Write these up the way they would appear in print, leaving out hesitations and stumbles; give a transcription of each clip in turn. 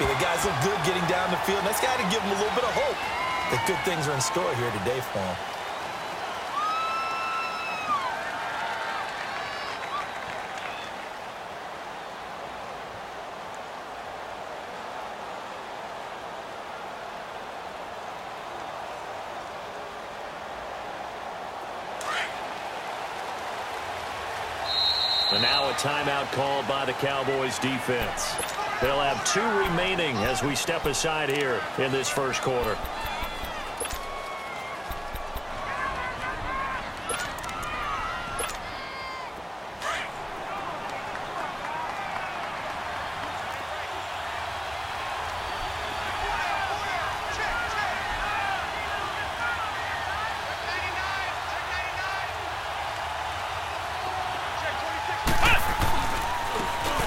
happy. The guys look good getting down the field, and that's got to give them a little bit of hope that good things are in store here today for them. And now a timeout called by the Cowboys defense. They'll have 2 remaining as we step aside here in this first quarter.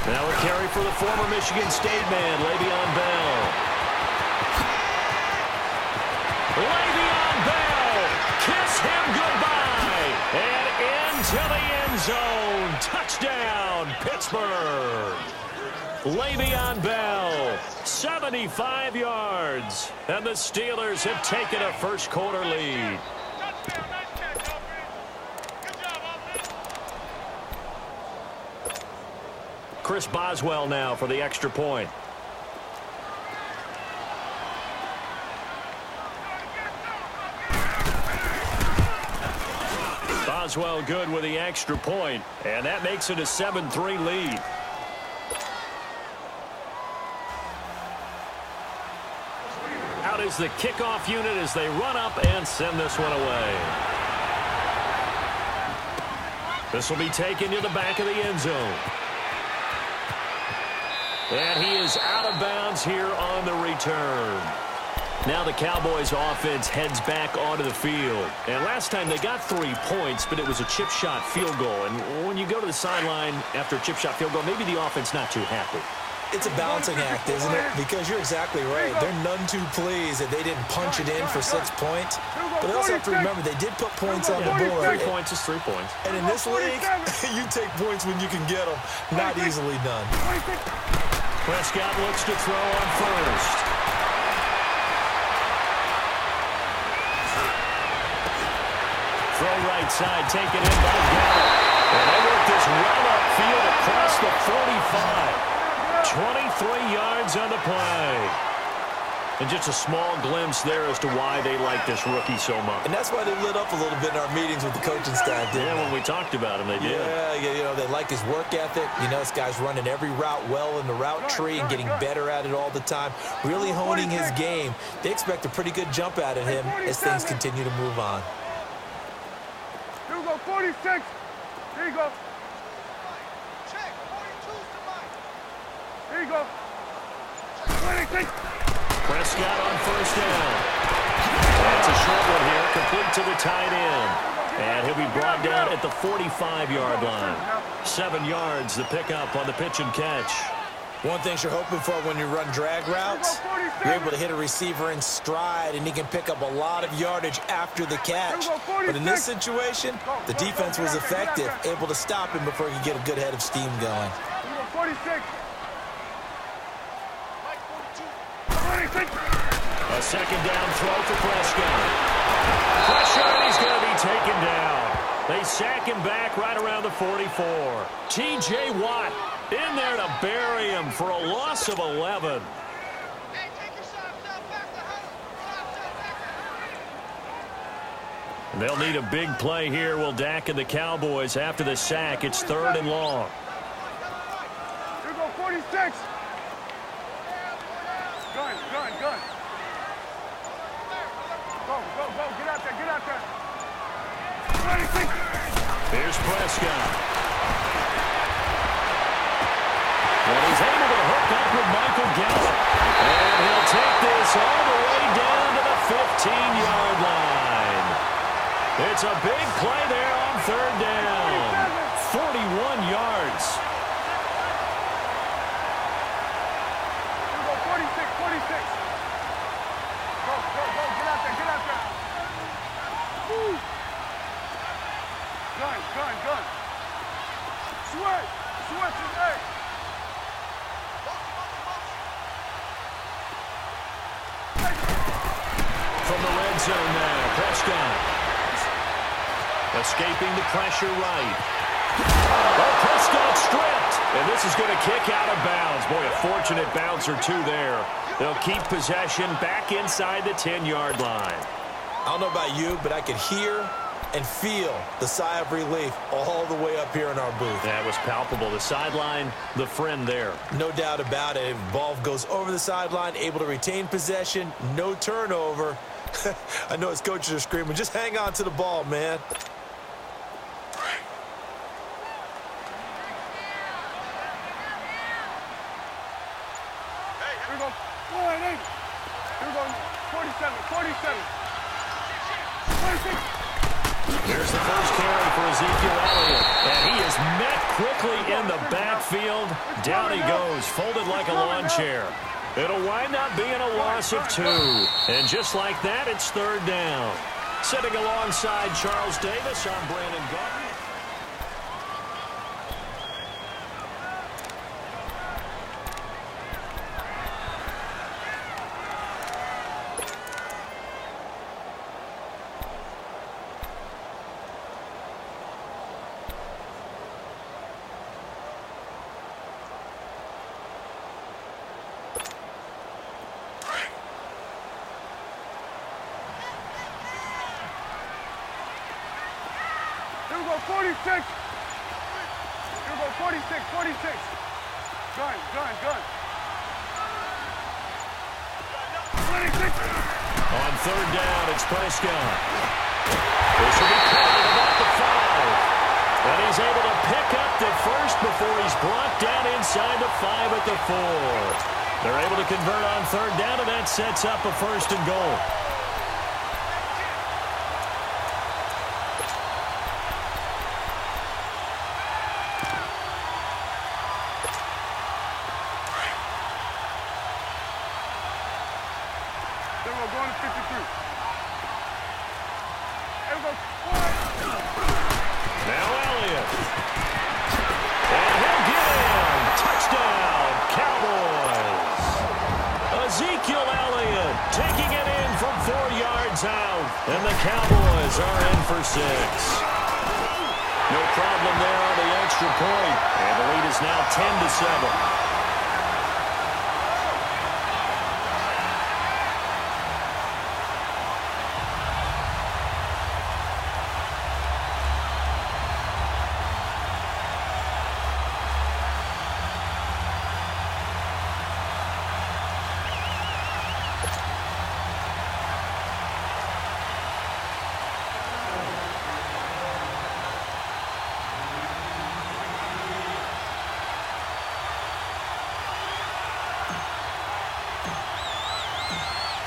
Now a carry for the former Michigan State man, Le'Veon Bell. Le'Veon Bell, kiss him goodbye. And into the end zone. Touchdown, Pittsburgh. Le'Veon Bell, 75 yards. And the Steelers have taken a first quarter lead. Chris Boswell now for the extra point. Boswell good with the extra point, and that makes it a 7-3 lead. Out is the kickoff unit as they run up and send this one away. This will be taken to the back of the end zone. And he is out of bounds here on the return. Now the Cowboys offense heads back onto the field. And last time they got 3 points, but it was a chip shot field goal. And when you go to the sideline after a chip shot field goal, maybe the offense not too happy. It's a balancing act, isn't it? Because you're exactly right. They're none too pleased that they didn't punch it in for 6 points. But they also have to remember they did put points on the board. 3 points is 3 points. And in this league, you take points when you can get them. Not easily done. Prescott looks to throw on first. Throw right side, taken in by Gallup. And they work this well upfield across the 45. 23 yards on the play. And just a small glimpse there as to why they like this rookie so much. And that's why they lit up a little bit in our meetings with the coaching staff, didn't they? When we talked about him, they did. Yeah, you know, they like his work ethic. You know, this guy's running every route well in the route tree and getting better at it all the time, really honing his game. They expect a pretty good jump out of him as things continue to move on. Here we go, 46. Here you go. Check, 42's the mic. Here you go. 26. Prescott on first down. That's a short one here, complete to the tight end. And he'll be brought down at the 45-yard line. 7 yards, the pickup on the pitch and catch. One thing you're hoping for when you run drag routes, you're able to hit a receiver in stride, and he can pick up a lot of yardage after the catch. But in this situation, the defense was effective, able to stop him before he could get a good head of steam going. 46. A second down throw for Prescott. Pressure, and he's going to be taken down. They sack him back right around the 44. T.J. Watt in there to bury him for a loss of 11. Hey, take your shots now, back to huddle. They'll need a big play here, will Dak and the Cowboys after the sack. It's 3rd and long. Here we go, 46. Gun. Go, get out there. 26. Here's Prescott. Well, he's able to hook up with Michael Gallup. And he'll take this all the way down to the 15-yard line. It's a big play there on 3rd down. 41 yards. Here we go, 46. Go, get out there. Woo. Gun. from the red zone now. Prescott. Escaping the pressure right. Oh, Prescott stripped. And this is going to kick out of bounds. Boy, a fortunate bounce or two there. They'll keep possession back inside the 10-yard line. I don't know about you, but I could hear and feel the sigh of relief all the way up here in our booth. That was palpable. The sideline, the friend there. No doubt about it. Ball goes over the sideline, able to retain possession, no turnover. I know his coaches are screaming, just hang on to the ball, man. Here we go. 4-8. Here we go. 47. 47. 26. Here's the first carry for Ezekiel Elliott. And he is met quickly in the backfield. Down he goes, folded like a lawn chair. It'll wind up being a loss of 2. And just like that, it's third down. Sitting alongside Charles Davis, I'm Brandon Garden. Here we go. 46. Here we go. 46. 46. Gun. 26. On third down, it's Prescott. This will be caught at about the 5. And he's able to pick up the first before he's brought down inside the 5 at the 4. They're able to convert on third down, and that sets up a first and goal. Going to 53. Here we go. Now Elliott. And he'll get in. Touchdown, Cowboys. Ezekiel Elliott taking it in from 4 yards out. And the Cowboys are in for 6. No problem there on the extra point. And the lead is now 10-7.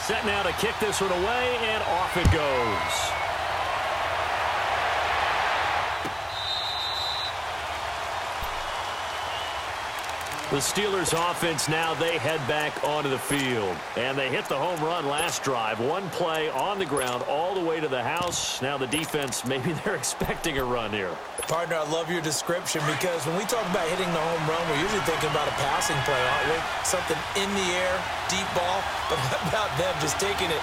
Set now to kick this one away, and off it goes. The Steelers offense now, they head back onto the field. And they hit the home run last drive. One play on the ground all the way to the house. Now the defense, maybe they're expecting a run here. Partner, I love your description because when we talk about hitting the home run, we're usually thinking about a passing play, aren't we? Something in the air, deep ball. But what about them just taking it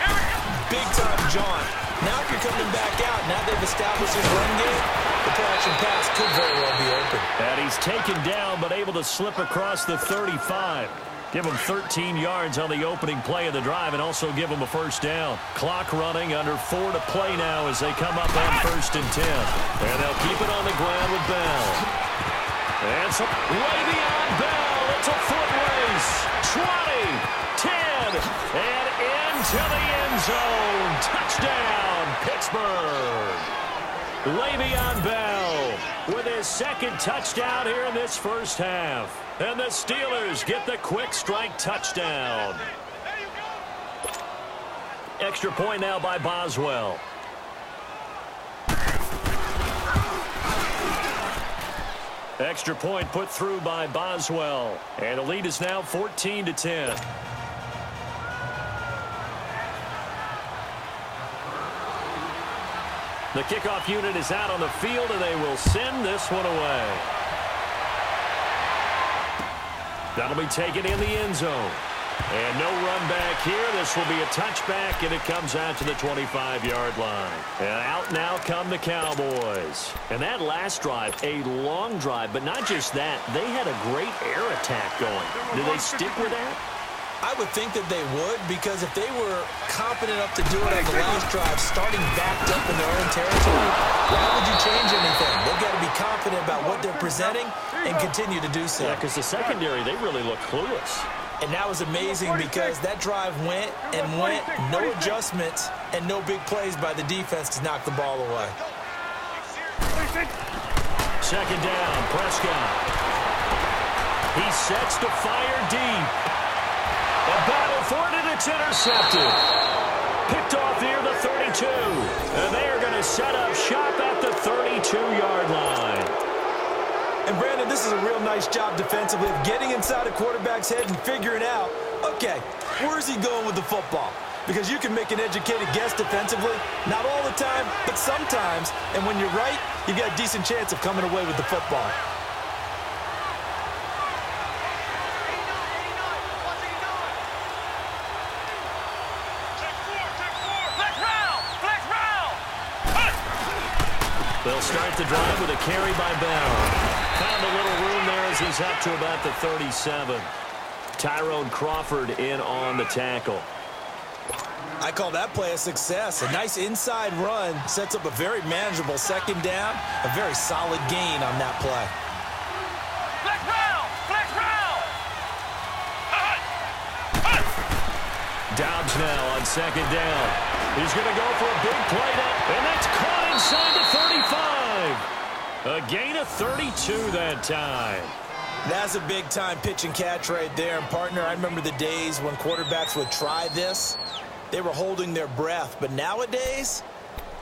big-time jaunt? Now if you're coming back out, now they've established his run game, the play-action pass could very well be open. And he's taken down but able to slip across the 35. Give him 13 yards on the opening play of the drive and also give him a first down. Clock running, under 4 to play now as they come up on 1st and 10. And they'll keep it on the ground with Bell. And some way beyond Bell. It's a foot race. 20, 10, and into the end zone. Touchdown, Pittsburgh. Le'Veon Bell with his second touchdown here in this first half. And the Steelers get the quick strike touchdown. Extra point now by Boswell. Extra point put through by Boswell. And the lead is now 14-10. The kickoff unit is out on the field, and they will send this one away. That'll be taken in the end zone. And no run back here. This will be a touchback, and it comes out to the 25-yard line. And out now come the Cowboys. And that last drive, a long drive, but not just that. They had a great air attack going. Do they stick with that? I would think that they would, because if they were confident enough to do it on the last drive, starting backed up in their own territory, why would you change anything? They've got to be confident about what they're presenting and continue to do so. Yeah, because the secondary, they really look clueless. And that was amazing because that drive went and went, no adjustments, and no big plays by the defense to knock the ball away. Second down, Prescott. He sets to fire deep. A battle for it, and it's intercepted. Picked off near the 32. And they are going to set up shop at the 32-yard line. And, Brandon, this is a real nice job defensively of getting inside a quarterback's head and figuring out, okay, where's he going with the football? Because you can make an educated guess defensively, not all the time, but sometimes. And when you're right, you've got a decent chance of coming away with the football. They'll start the drive with a carry by Bell. Found a little room there as he's up to about the 37. Tyrone Crawford in on the tackle. I call that play a success. A nice inside run sets up a very manageable second down, a very solid gain on that play. Flex round! Flex round! Dobbs now on second down. He's going to go for a big play now, and that's caught inside the 35. A gain of 32 that time. That's a big-time pitch and catch right there. And, partner, I remember the days when quarterbacks would try this. They were holding their breath. But nowadays,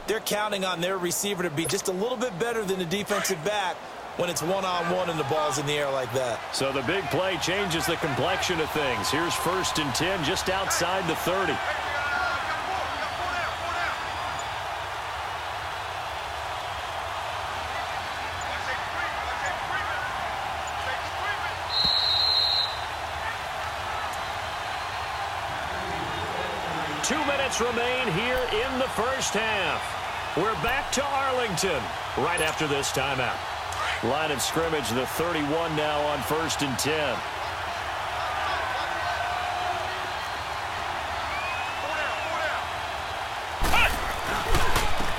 they're counting on their receiver to be just a little bit better than the defensive back when it's one-on-one and the ball's in the air like that. So the big play changes the complexion of things. Here's 1st and 10 just outside the 30. Remain here in the first half. We're back to Arlington right after this timeout. Line of scrimmage, the 31 now on 1st and 10.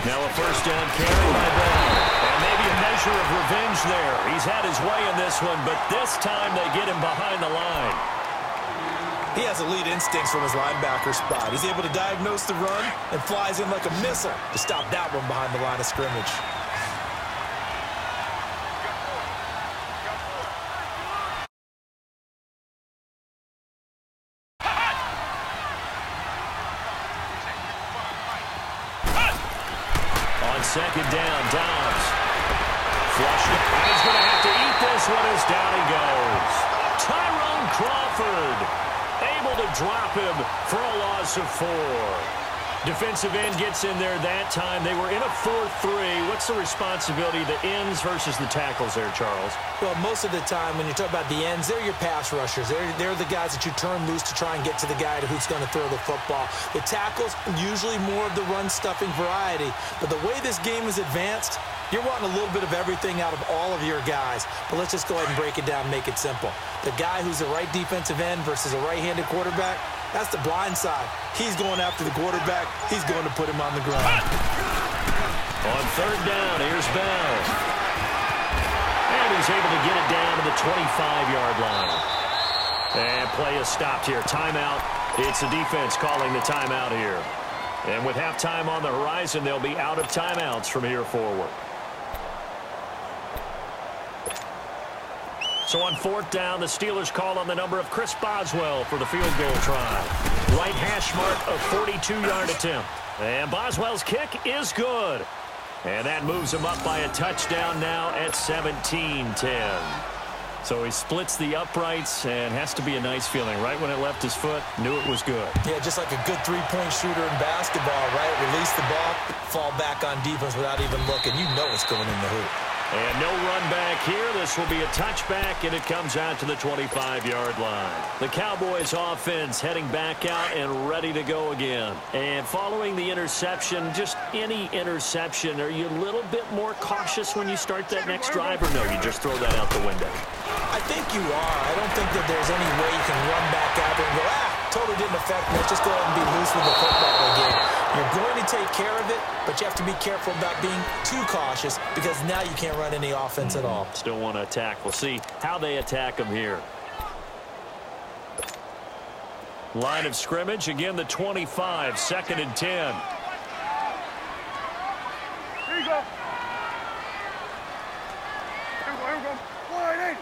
Now a first down carry by Bell. And maybe a measure of revenge there. He's had his way in this one, but this time they get him behind the line. He has elite instincts from his linebacker spot. He's able to diagnose the run and flies in like a missile to stop that one behind the line of scrimmage. On second down, Dobbs. Flush it. And he's going to have to eat this one as down he goes. Tyrone Crawford able to drop him for a loss of 4. Defensive end gets in there that time. They were in a 4-3. What's the responsibility, the ends versus the tackles there, Charles? Well, most of the time when you talk about the ends, they're your pass rushers. They're the guys that you turn loose to try and get to the guy who's going to throw the football. The tackles, usually more of the run-stuffing variety. But the way this game is advanced, you're wanting a little bit of everything out of all of your guys. But let's just go ahead and break it down and make it simple. The guy who's the right defensive end versus a right-handed quarterback, that's the blind side. He's going after the quarterback. He's going to put him on the ground. On third down, here's Bell. And he's able to get it down to the 25-yard line. And play is stopped here. Timeout. It's the defense calling the timeout here. And with halftime on the horizon, they'll be out of timeouts from here forward. So on 4th down, the Steelers call on the number of Chris Boswell for the field goal try. Right hash mark, a 42-yard attempt. And Boswell's kick is good. And that moves him up by a touchdown now at 17-10. So he splits the uprights and has to be a nice feeling. Right when it left his foot, knew it was good. Yeah, just like a good three-point shooter in basketball, right? Release the ball, fall back on defense without even looking. You know it's going in the hoop. And no run back here. This will be a touchback, and it comes out to the 25-yard line. The Cowboys offense heading back out and ready to go again. And following the interception, just any interception, are you a little bit more cautious when you start that next drive, or no, you just throw that out the window? I think you are. I don't think that there's any way you can run back out there and go, totally didn't affect me. Let's just go ahead and be loose with the football again. You're going to take care of it, but you have to be careful about being too cautious because now you can't run any offense at all. Still want to attack. We'll see how they attack them here. Line of scrimmage, again the 25, 2nd and 10. Here you go. Here we go. 180.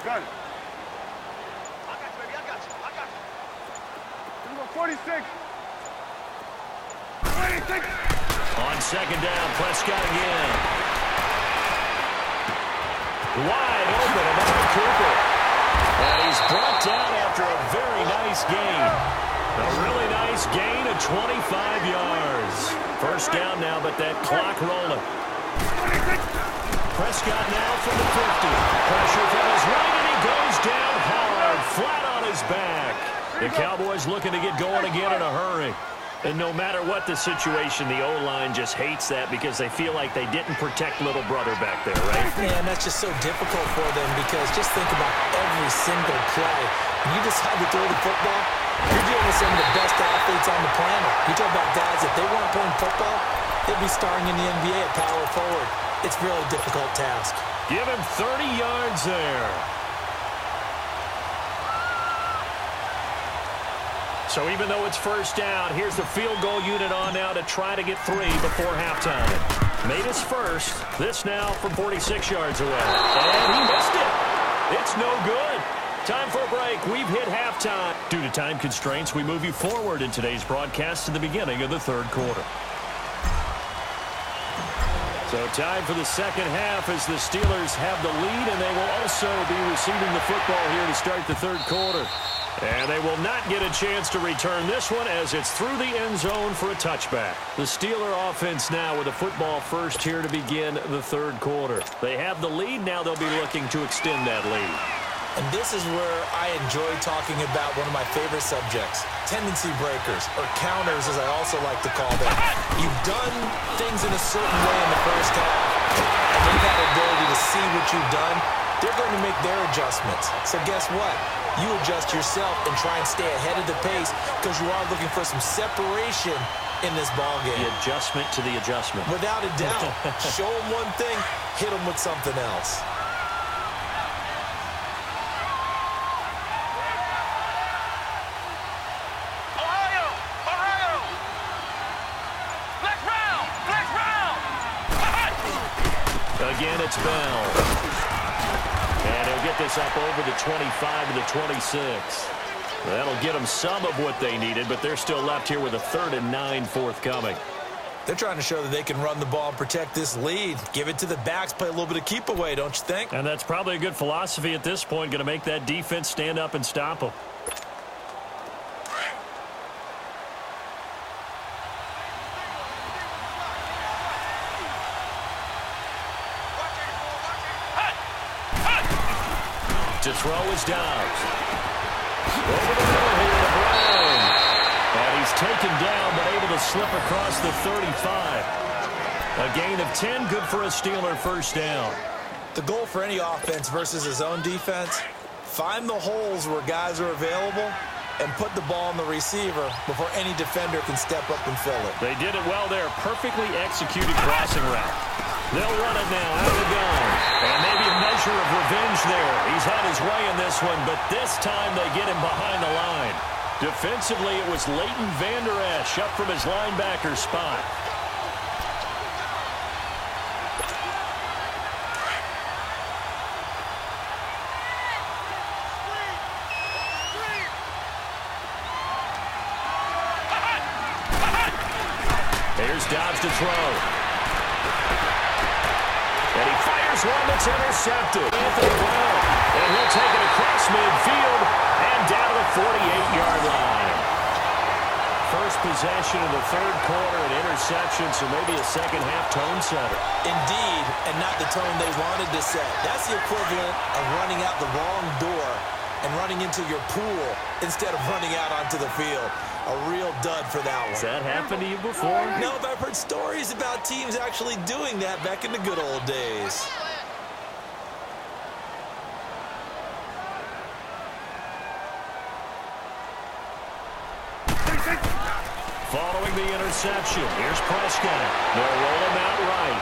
Gun. I got you, baby. I got you. Here we go. 46. 26. On 2nd down, Prescott again. Wide open, Amari Cooper. And he's brought down after a very nice gain. A really nice gain of 25 yards. First down now, but that clock rolling. Prescott now from the 50. Pressure from his right, and he goes down hard, flat on his back. The Cowboys looking to get going again in a hurry. And no matter what the situation, the O-line just hates that because they feel like they didn't protect little brother back there, right? Yeah, and that's just so difficult for them because just think about every single play. When you decide to throw the football, you're dealing with some of the best athletes on the planet. You talk about guys, if they weren't playing football, they'd be starring in the NBA at power forward. It's really a difficult task. Give him 30 yards there. So even though it's first down, here's the field goal unit on now to try to get 3 before halftime. Made his first. This now from 46 yards away. And he missed it. It's no good. Time for a break. We've hit halftime. Due to time constraints, we move you forward in today's broadcast to the beginning of the 3rd quarter. So time for the 2nd half as the Steelers have the lead, and they will also be receiving the football here to start the 3rd quarter. And they will not get a chance to return this one as it's through the end zone for a touchback. The Steeler offense now with a football first here to begin the 3rd quarter. They have the lead. Now they'll be looking to extend that lead. And this is where I enjoy talking about one of my favorite subjects, tendency breakers, or counters as I also like to call them. You've done things in a certain way in the first half, and they've had the ability to see what you've done. They're going to make their adjustments. So guess what? You adjust yourself and try and stay ahead of the pace because you are looking for some separation in this ballgame. The adjustment to the adjustment. Without a doubt. Show them one thing, hit them with something else. Again, it's Bell. And he'll get this up over the 25 to the 26. That'll get them some of what they needed, but they're still left here with a 3rd and 9 forthcoming. They're trying to show that they can run the ball and protect this lead. Give it to the backs, play a little bit of keep away, don't you think? And that's probably a good philosophy at this point, going to make that defense stand up and stop them. To throw is Dobbs. Over the middle here to Brown. And he's taken down, but able to slip across the 35. A gain of 10, good for a Steeler first down. The goal for any offense versus his own defense, find the holes where guys are available and put the ball on the receiver before any defender can step up and fill it. They did it well there. Perfectly executed crossing route. They'll run it now out of the gun. And maybe a measure of revenge there. He's had his way in this one, but this time they get him behind the line. Defensively, it was Leighton Vander Esch up from his linebacker spot. Here's Dobbs to throw. And he fires one that's intercepted. Anthony Brown. And he'll take it across midfield and down to the 48-yard line. first possession of the third quarter, an interception, so maybe a second-half tone setter. Indeed, and not the tone they wanted to set. That's the equivalent of running out the wrong door and running into your pool instead of running out onto the field. A real dud for that one. Has that happened to you before? No, but I've heard stories about teams actually doing that back in the good old days. Following the interception, here's Prescott. They'll roll him out right.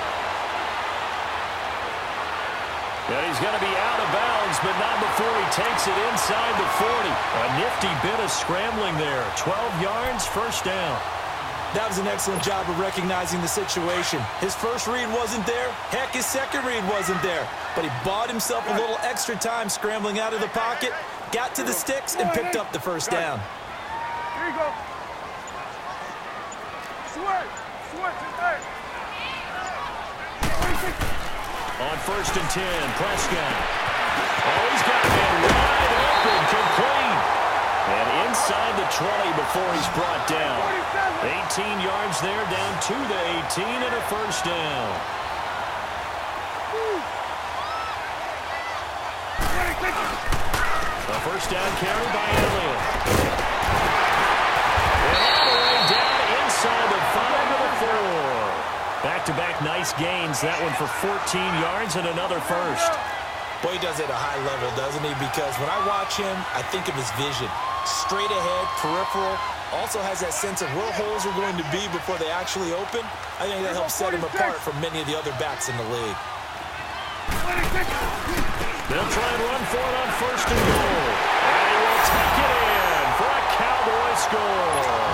And he's going to be out of bounds, but not before he takes it inside the 40. A nifty bit of scrambling there. 12 yards, first down. That was an excellent job of recognizing the situation. His first read wasn't there. Heck, his second read wasn't there. But he bought himself a little extra time scrambling out of the pocket, got to the sticks, and picked up the first down. Here you go. Switch. On first and 10, Prescott. Oh, he's got a man wide open, complete. And inside the 20 before he's brought down. 18 yards there, down to the 18, and a first down. A first down carry by Elliott. And all the way down inside the 5 of the 4. Back-to-back nice gains. That one for 14 yards and another first. Boy, he does it at a high level, doesn't he? Because when I watch him, I think of his vision. Straight ahead, peripheral. Also has that sense of where holes are going to be before they actually open. I think that helps set him apart from many of the other backs in the league. They'll try and run for it on first and goal. And he will take it in for a Cowboy score.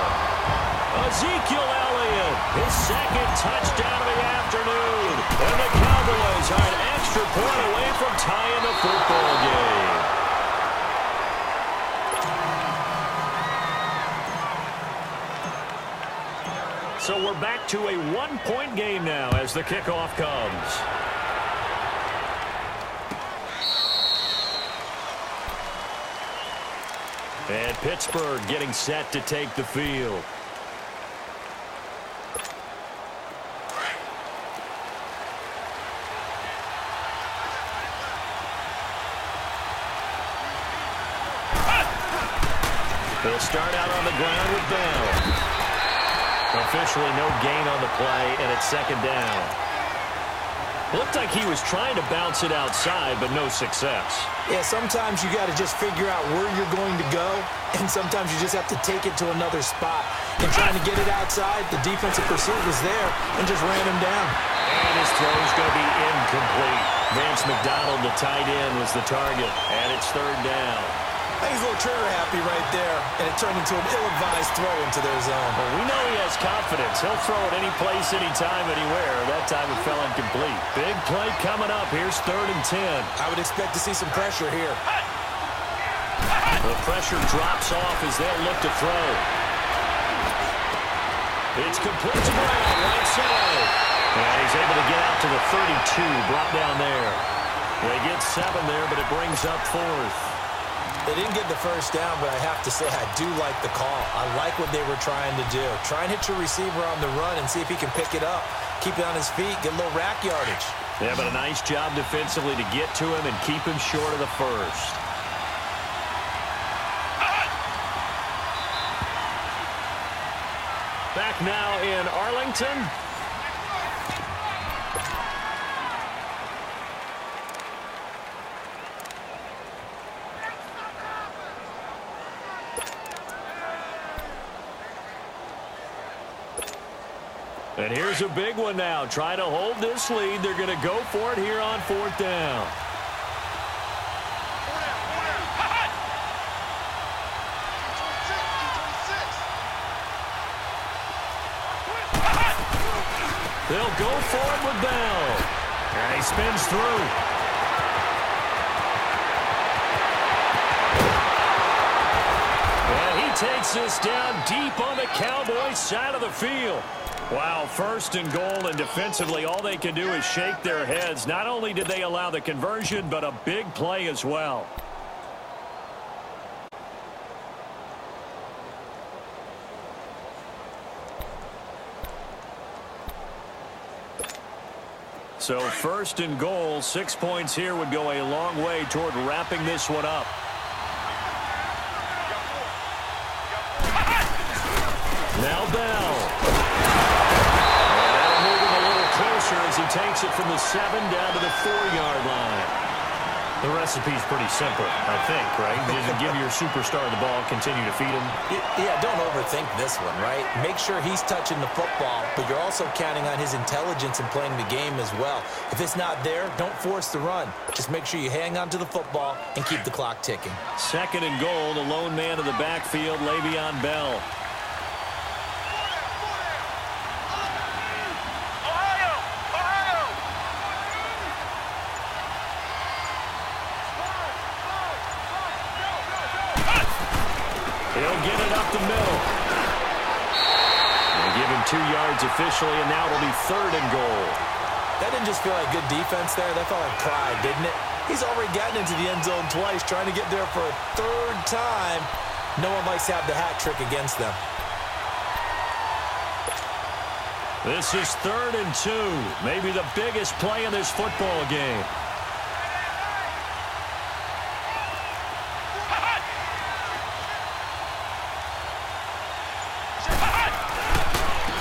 Ezekiel Elliott, his second touchdown of the afternoon. And the Cowboys are an extra point away from tying the football game. So we're back to a one-point game now as the kickoff comes. And Pittsburgh getting set to take the field. They'll start out on the ground with Bell. Officially no gain on the play, and it's second down. Looked like he was trying to bounce it outside, but no success. Yeah, sometimes you got to just figure out where you're going to go, and sometimes you just have to take it to another spot. And trying to get it outside, the defensive pursuit was there and just ran him down. And his throw is going to be incomplete. Vance McDonald, the tight end, was the target, and it's third down. I think he's a little trigger happy right there, and it turned into an ill-advised throw into their zone. Well, we know he has confidence. He'll throw it any place, anytime, anywhere. That time it fell incomplete. Big play coming up. Here's third and 10. I would expect to see some pressure here. The pressure drops off as they'll look to throw. It's complete to Brown, right side. And he's able to get out to the 32, brought down there. They get 7 there, but it brings up fourth. They didn't get the first down, but I have to say I do like the call. I like what they were trying to do. Try and hit your receiver on the run and see if he can pick it up. Keep it on his feet, get a little rack yardage. Yeah, but a nice job defensively to get to him and keep him short of the first. Back now in Arlington. And here's a big one now. Trying to hold this lead. They're going to go for it here on fourth down. They'll go for it with Bell. And he spins through. And he takes this down deep on the Cowboys side of the field. Wow, first and goal, and defensively all they can do is shake their heads. Not only did they allow the conversion, but a big play as well. So first and goal, 6 points here would go a long way toward wrapping this one up. Now Bell. And moving a little closer as he takes it from the 7 down to the 4-yard line. The recipe's pretty simple, I think, right? Just give your superstar the ball, continue to feed him. Yeah, don't overthink this one, right? Make sure he's touching the football, but you're also counting on his intelligence in playing the game as well. If it's not there, don't force the run. Just make sure you hang on to the football and keep the clock ticking. Second and goal, the lone man in the backfield, Le'Veon Bell. He'll get it up the middle. They give him 2 yards officially, and now it'll be 3rd and goal. That didn't just feel like good defense there. That felt like pride, didn't it? He's already gotten into the end zone twice, trying to get there for a 3rd time. No one likes to have the hat trick against them. This is 3rd and 2. Maybe the biggest play in this football game.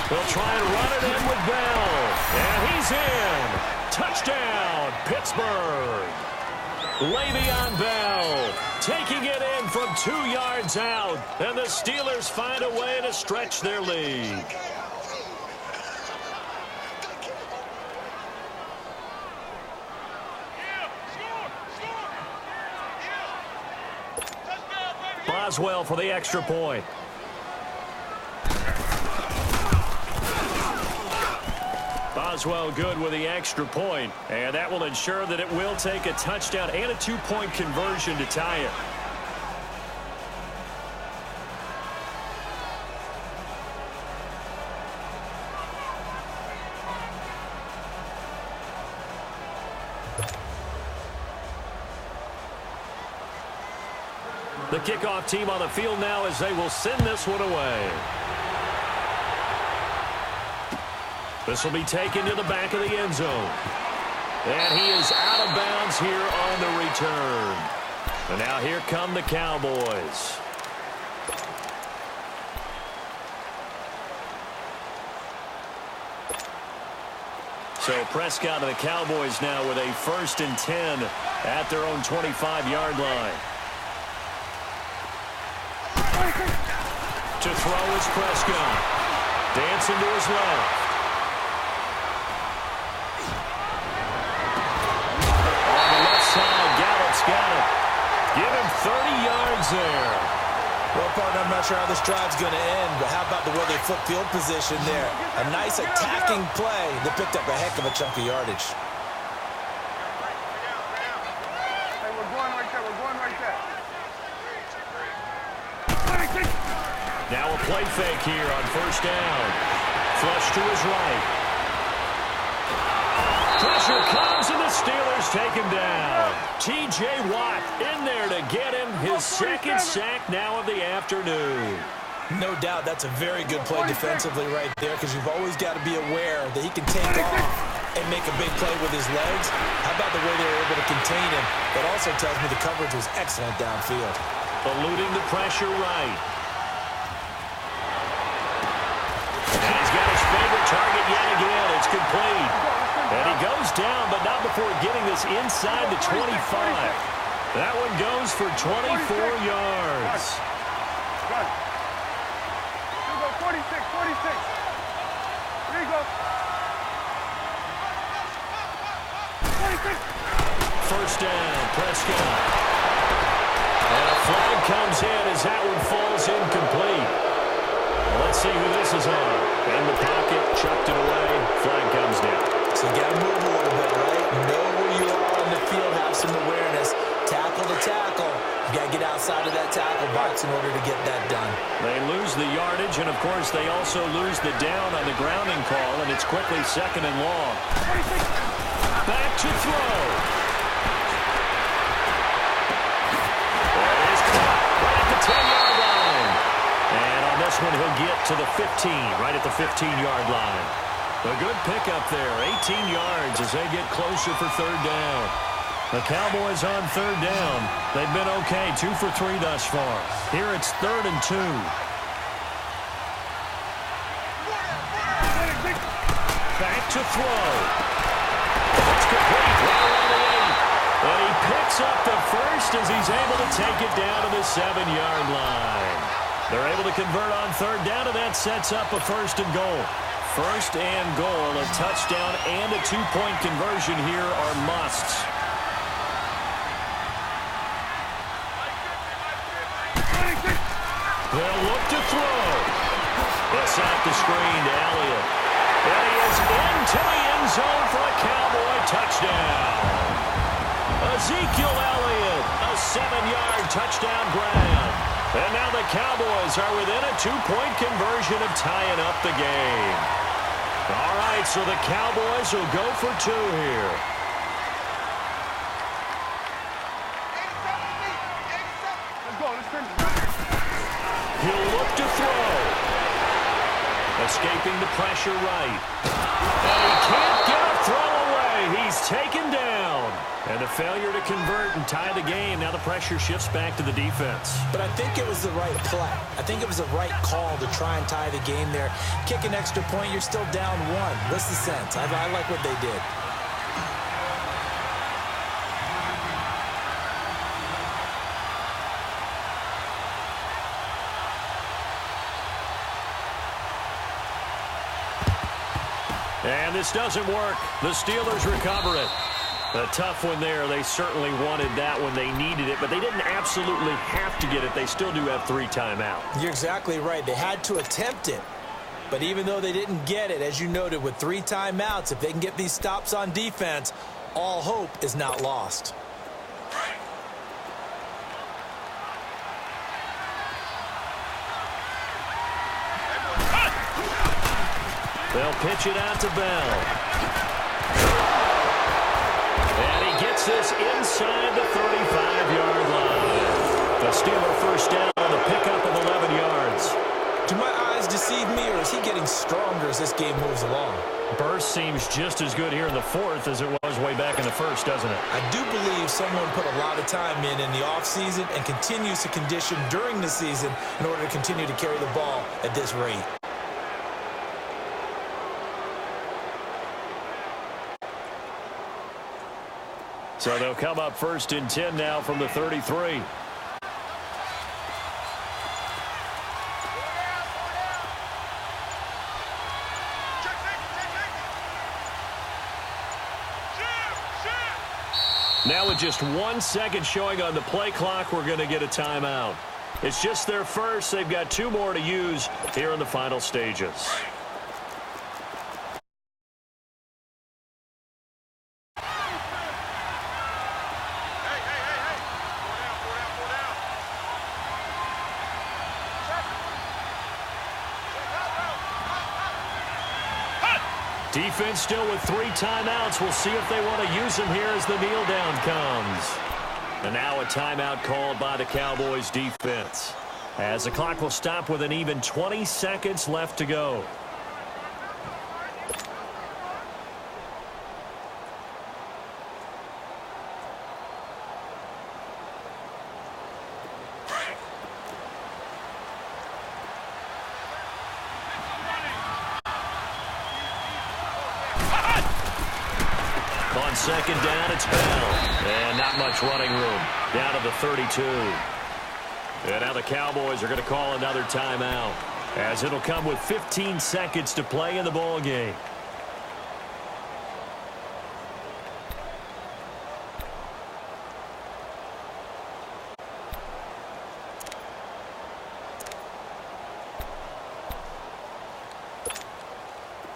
They'll try and run it in with Bell. And he's in. Touchdown, Pittsburgh. Le'Veon Bell taking it in from 2 yards out. And the Steelers find a way to stretch their lead. Boswell for the extra point. Boswell good with the extra point, and that will ensure that it will take a touchdown and a 2-point conversion to tie it. The kickoff team on the field now as they will send this one away. This will be taken to the back of the end zone. And he is out of bounds here on the return. And now here come the Cowboys. So Prescott and the Cowboys now with a 1st and 10 at their own 25-yard line. To throw is Prescott. Dancing to his left. Got it. Give him 30 yards there. Well, partner, I'm not sure how this drive's going to end, but how about the way they flip field position there? A nice attacking play that picked up a heck of a chunk of yardage. Hey, we're going right there. We're going right there. Now a play fake here on 1st down. Flush to his right. Pressure comes, and the Steelers take him down. T.J. Watt in there to get him his 2nd sack now of the afternoon. No doubt that's a very good play defensively right there, because you've always got to be aware that he can take off and make a big play with his legs. How about the way they were able to contain him? That also tells me the coverage was excellent downfield. Eluding the pressure right. And he's got his favorite target yet again. It's complete. And he goes down, but not before getting this inside the 25. That one goes for 24 yards. Good. Here you go, 46, 46. Here you go. 46. 1st down, Prescott. And a flag comes in as that one falls incomplete. Let's see who this is on. In the pocket, chucked it away. Flag comes down. So you got to move a little bit, right? Know where you are on the field, have some awareness. Tackle to tackle. You got to get outside of that tackle box in order to get that done. They lose the yardage, and, of course, they also lose the down on the grounding call, and it's quickly 2nd and long. Back to throw. That is caught right at the 10-yard line. And on this one, he'll get to the 15, right at the 15-yard line. A good pickup there, 18 yards as they get closer for third down. The Cowboys on third down. They've been okay, 2 for 3 thus far. Here it's 3rd and 2. Back to throw. It's complete. Right on the 8. And he picks up the first as he's able to take it down to the 7-yard line. They're able to convert on third down, and that sets up a 1st and goal. 1st and goal, a touchdown and a 2-point conversion here are musts. They'll look to throw. It's off the screen to Elliott. And he is into the end zone for a Cowboy touchdown. Ezekiel Elliott, a 7-yard touchdown grab. And now the Cowboys are within a 2-point conversion of tying up the game. All right, so the Cowboys will go for 2 here. He'll look to throw. Escaping the pressure right. And he can't get a throw away. He's taken down. And a failure to convert and tie the game. Now the pressure shifts back to the defense. But I think it was the right play. I think it was the right call to try and tie the game there. Kick an extra point, you're still down 1. What's the sense? I like what they did. And this doesn't work. The Steelers recover it. A tough one there. They certainly wanted that when they needed it, but they didn't absolutely have to get it. They still do have 3 timeouts. You're exactly right. They had to attempt it. But even though they didn't get it, as you noted, with 3 timeouts, if they can get these stops on defense, all hope is not lost. They'll pitch it out to Bell. And he gets this inside the 35-yard line. The Steeler first down on the pickup of 11 yards. Do my eyes deceive me, or is he getting stronger as this game moves along? Burst seems just as good here in the 4th as it was way back in the 1st, doesn't it? I do believe someone put a lot of time in the offseason and continues to condition during the season in order to continue to carry the ball at this rate. So they'll come up 1st and 10 now from the 33. Now with just 1 second showing on the play clock, we're going to get a timeout. It's just their first. They've got 2 more to use here in the final stages. Defense still with 3 timeouts. We'll see if they want to use them here as the kneel down comes. And now a timeout called by the Cowboys defense, as the clock will stop with an even 20 seconds left to go. On second down, it's Bell. And not much running room. Down to the 32. And now the Cowboys are going to call another timeout, as it'll come with 15 seconds to play in the ball game.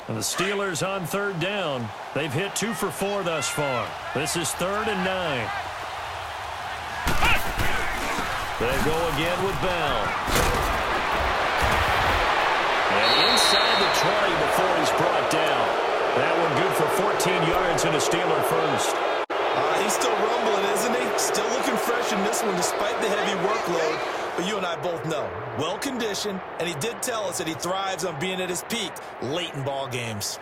And the Steelers on third down. They've hit 2 for 4 thus far. This is 3rd and 9. They'll go again with Bell. And inside the 20 before he's brought down. That one good for 14 yards and a Steeler first. He's still rumbling, isn't he? Still looking fresh in this one despite the heavy workload. But you and I both know, well-conditioned, and he did tell us that he thrives on being at his peak late in ball games.